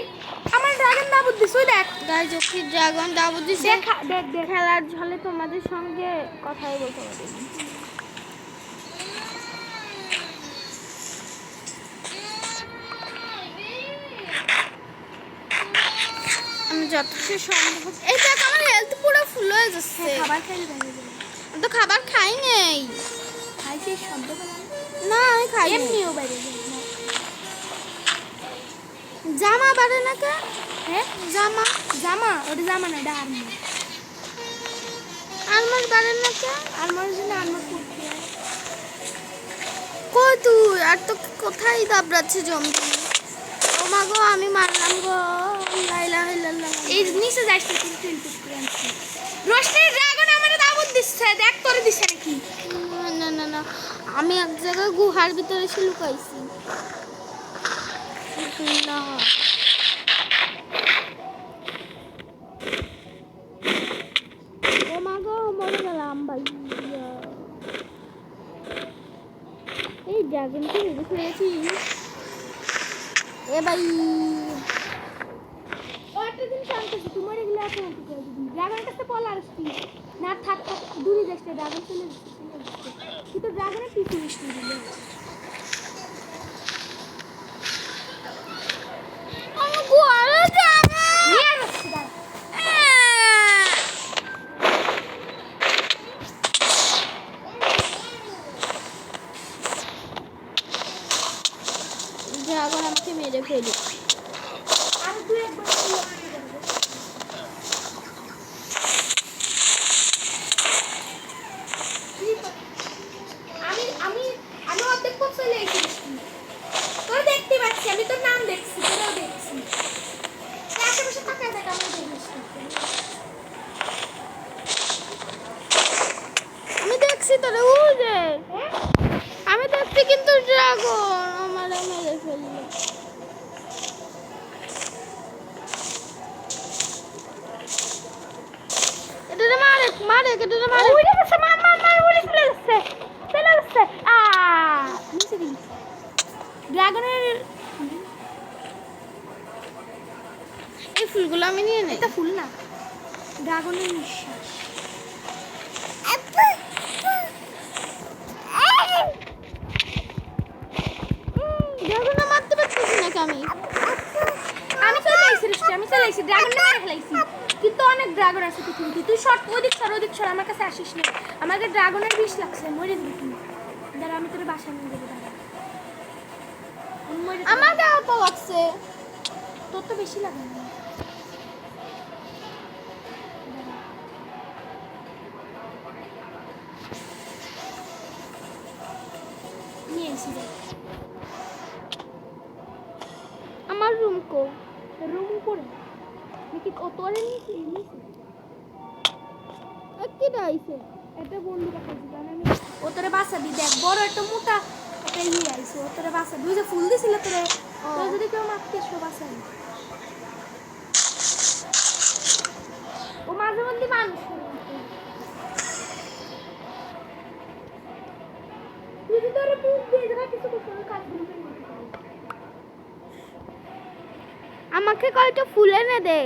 আমার ড্রাগন দাব দিছুই দেখ গাইজ কি ড্রাগন দাবু দিছে দেখ দেখ দেখ খেলার ঝলে তোমাদের সঙ্গে কথাই বলতে পারি আমি যতটা সম্ভব এই দেখ আমার হেলথ পুরো ফুল হয়ে যাচ্ছে খাবার খাইলে ভেঙে যাবে আমি তো খাবার খাই নেই খাইছি শব্দ পেলাম না আমি খাই এমনি এমনিও বাইরে যাবে জামা বাড়ে না কে হ্যাঁ জামা জামা ওটা জামা না এটা আর্মি আলমার বাড়ে না কে আর্মার জন্য আর্মার করতে হয় কই তুই আর তো কোথায় দাবড়াচ্ছে জমটি ও মা গো আমি মারলাম গো লা ইলাহা ইল্লাল্লাহ এই নিচে যাইস তো কিন্তু ইনপুট করে আনছি রোস্টের ড্রাগন আমারে দাবত দিচ্ছে দেখ তোরে দিছে নাকি না না না আমি এক জায়গায় গুহার ভিতরে এসে লুকাইছি বিসমিল্লাহ। ও মা গো মরে গেলাম ভাই এই ড্রাগন কি মেরে ফেলেছি এ ভাই ও একটা জিনিস আনতেছি তোমার এগুলো এখন আনতে দিবি ড্রাগনের কাছে বলা আসছি না থাক থাক দূরে যাস না ড্রাগন চলে যাচ্ছে কিন্তু ড্রাগনের পিছু মিষ্টি দিলে আমি ঘরে যাবো নিয়ে আসছি দাঁড়া ড্রাগন আমাকে মেরে ফেলি আর তুই একবার আমি আমি আমি অর্ধেক পথ চলে এসেছি তোর দেখতে পাচ্ছি আমি তোর নাম দেখছি তোরাও দেখছি তুই আশেপাশে তাকায় দেখ আমি দেখিস আমি দেখছি তোরে ও যে হ্যাঁ আমি দেখছি কিন্তু ড্রাগন আমার মেরে ফেললো এটা মারে মারে এটা মারে উড়ে গেছে মার মার মার উড়ে চলে যাচ্ছে নিচে দিবি ড্রাগনের এই ফুলগুলো আমি নিয়ে নেই এটা ফুল না ড্রাগনের নিঃশ্বাস ড্রাগন মারতে পারতেছি নাকি আমি চলে আইছি রেস্টে আমি চলে আইছি ড্রাগন মেরে ফেলাইছি কিন্তু অনেক ড্রাগন আছে পৃথিবীতে তুই শর্ট ওদিক সর আমার কাছে আসিস না আমাকে ড্রাগনের বিষ লাগছে মরে যাবি তুই দাঁড়া আমি তোর বাসায় নিয়ে যাবো দাঁড়া আমি মরে যাবো। আমাকে অল্প লাগছে তোর তো বেশি লাগে না নিয়ে এসি দেখ আমার রুম কো রুম উপরে নাকি তোরে নিয়েছি কি দাইছে এটা বন্ধু রাখাইছি কারণ আমি ও তোরে বাঁচাবি দেখ বড় একটা মোটা একটা ইয়ে আইছে ও তোরে বাসা দুই যে ফুল দিছিল তোরে তোরে যদি কেউ মারতে এসো বাসায় ও মাঝে মধ্যে মানুষ যদি তোরে পুষ দিয়ে যারা কিছু করতে কাজ আমাকে কয়টা ফুল এনে দে।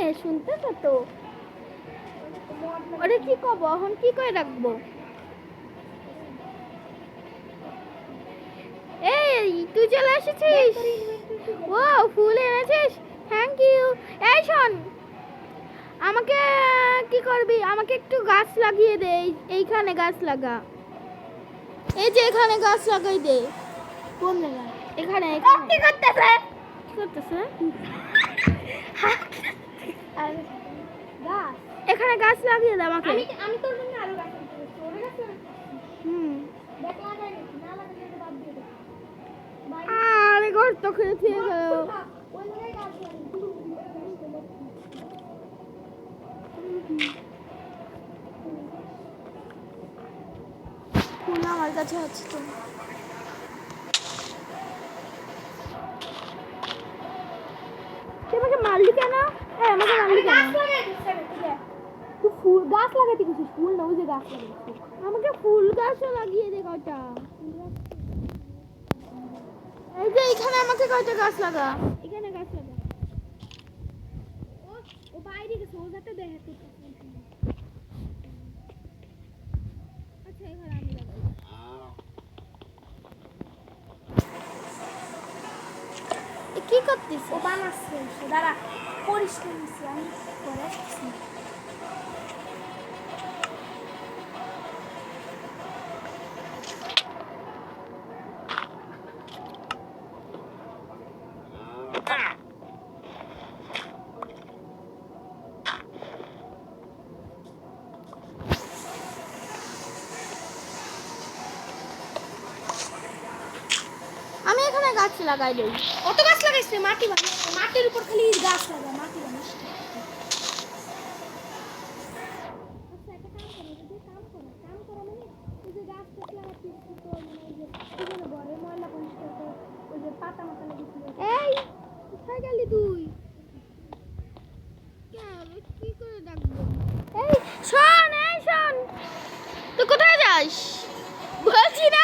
এ শুনতেছ তো? ওরে কি কব এখন কি করে রাখবো? এই তুই চলে এসেছিস? ও ফুল এনেছিস, থ্যাংক ইউ। এই শোন, আমাকে কি করবি, আমাকে একটু গাছ লাগিয়ে দে। এইখানে গাছ লাগা, এই যে এখানে গাছ লাগাই দে। কোন জায়গায় এখানে কি করতেছে কি করতেছে? আর গাছ এখানে গাছ লাগিয়ে দে আমাকে। আমি আমি তোর জন্য আরো গাছ আনতেছি ওরে গাছ হুম, দেখ লাগাই নাকি না লাগালে বাদ দিয়ে দে বাই আরে গর্ত করে দিয়ে গেল। ওই জায়গায় গাছ ফুল আমার কাছে আছে তো। তুই আমাকে মারলি কেন? আমাকে মারলি কেন? গাছ লাগাই দিছে রে তুই ফুল গাছ লাগাতে গেছিস? ফুল না, ওই যে গাছ লাগাইছিস। আমাকে ফুল গাছও লাগিয়ে দে কয়টা। এই যে এখানে আমাকে কয়টা গাছ লাগা, এখানে গাছ লাগা। ও বাইরে গেছে ও যাতে দেখে তুই আচ্ছা এখানে আমি লাগাই। কি করতিস? ও বানাচ্ছে সে দাঁড়া পরিষ্কার নিচ্ছি আমি করে আসছি আমি এখানে গাছ লাগাই দেই। কত গাছ লাগাইছে মাটি বানিয়ে মাটির উপর খালি গাছ লাগা মাটি বানিস আচ্ছা একটা কাম করো যদি কাম করা মানে ওই যে গাছ টাছ লাগাচ্ছিস তো মানে ওই যে কি যেন ঘরে ময়লা পরিষ্কার করে ওই যে পাতা মাথা লাগিয়েছিল এই কোথায় গেলি তুই? কি করে ডাকবো? এই শোন, এই শোন, তুই কোথায় যাস বলছি না?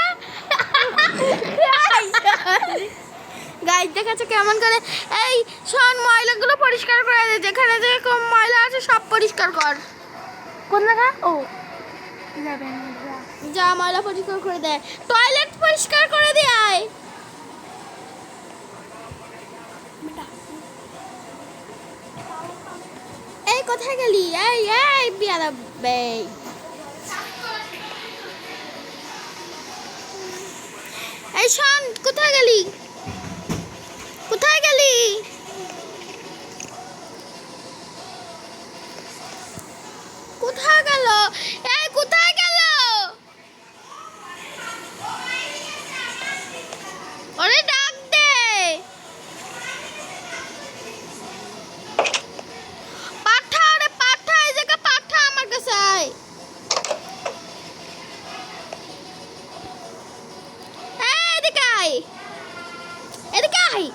গাইজ দেখাচ্ছে কেমন করে। এই শোন, ময়লাগুলো পরিষ্কার করে দে, যেখানে যে কম ময়লা আছে সব পরিষ্কার কর। কোন জায়গা ও যাবে যা ময়লা পরিষ্কার করে দে, টয়লেট পরিষ্কার করে দে। আয় এই কোথায় গেলি? এই এই বিয়াদা বেই, এই শোন, কোথায় গেলি? কোথায় গেলি? কোথায় গেল? এই কোথায় গেল? ওরে ডাক দে। পাঠা, ওরে পাঠা, এই জায়গা পাঠা আমার কাছে আয়। এই এদিকে আয়, এদিকে আয়।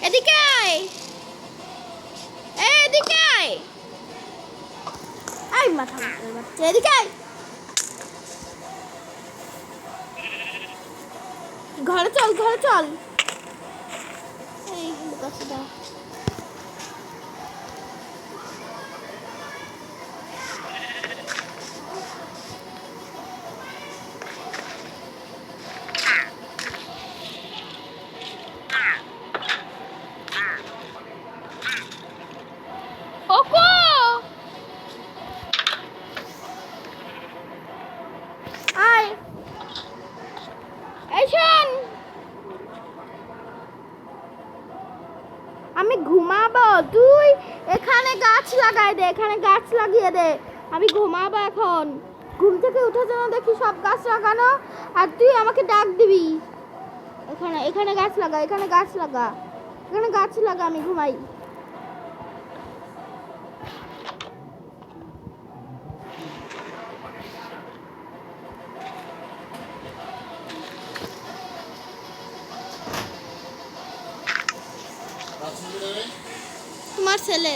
এদিকে আয়, এদিকে আয়। আয় মাথা মাথার বাচ্চা, এদিকে আয়। ঘরে চল, ঘরে চল। এই কাছে দাও। ওকো আয়, এই শোন, আমি ঘুমাবো, তুই এখানে গাছ লাগাই দে, এখানে গাছ লাগিয়ে দে। আমি ঘুমাবো এখন। ঘুম থেকে উঠে যেন দেখি সব গাছ লাগানো, আর তুই আমাকে ডাক দিবি। এখানে এখানে গাছ লাগা, এখানে গাছ লাগা। এখানে গাছ লাগা, আমি ঘুমাই। তোমার ছেলে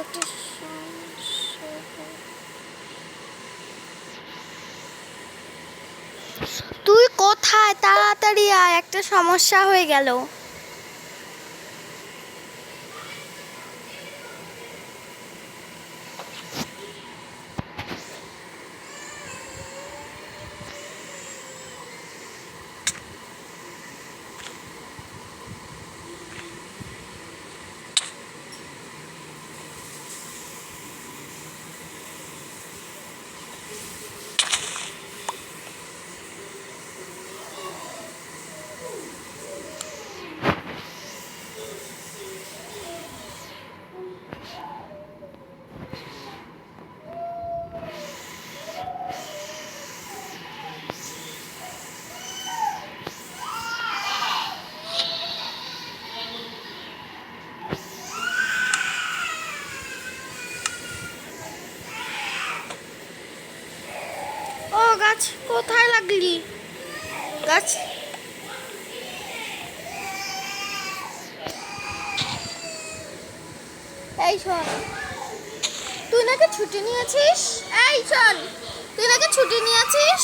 একটা তুই কোথায়? তাড়াতাড়ি আয়, একটা সমস্যা হয়ে গেল। ও গাছ, কোথায় লাগলি গাছ? এই শোন, তুই নাকি ছুটি নিয়েছিস? এই শোন, তুই নাকি ছুটি নিয়েছিস?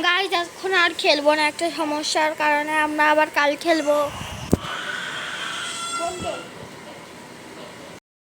গাইজ, এখন আর খেলবো না, একটা সমস্যার কারণে। আমরা আবার কাল খেলবো।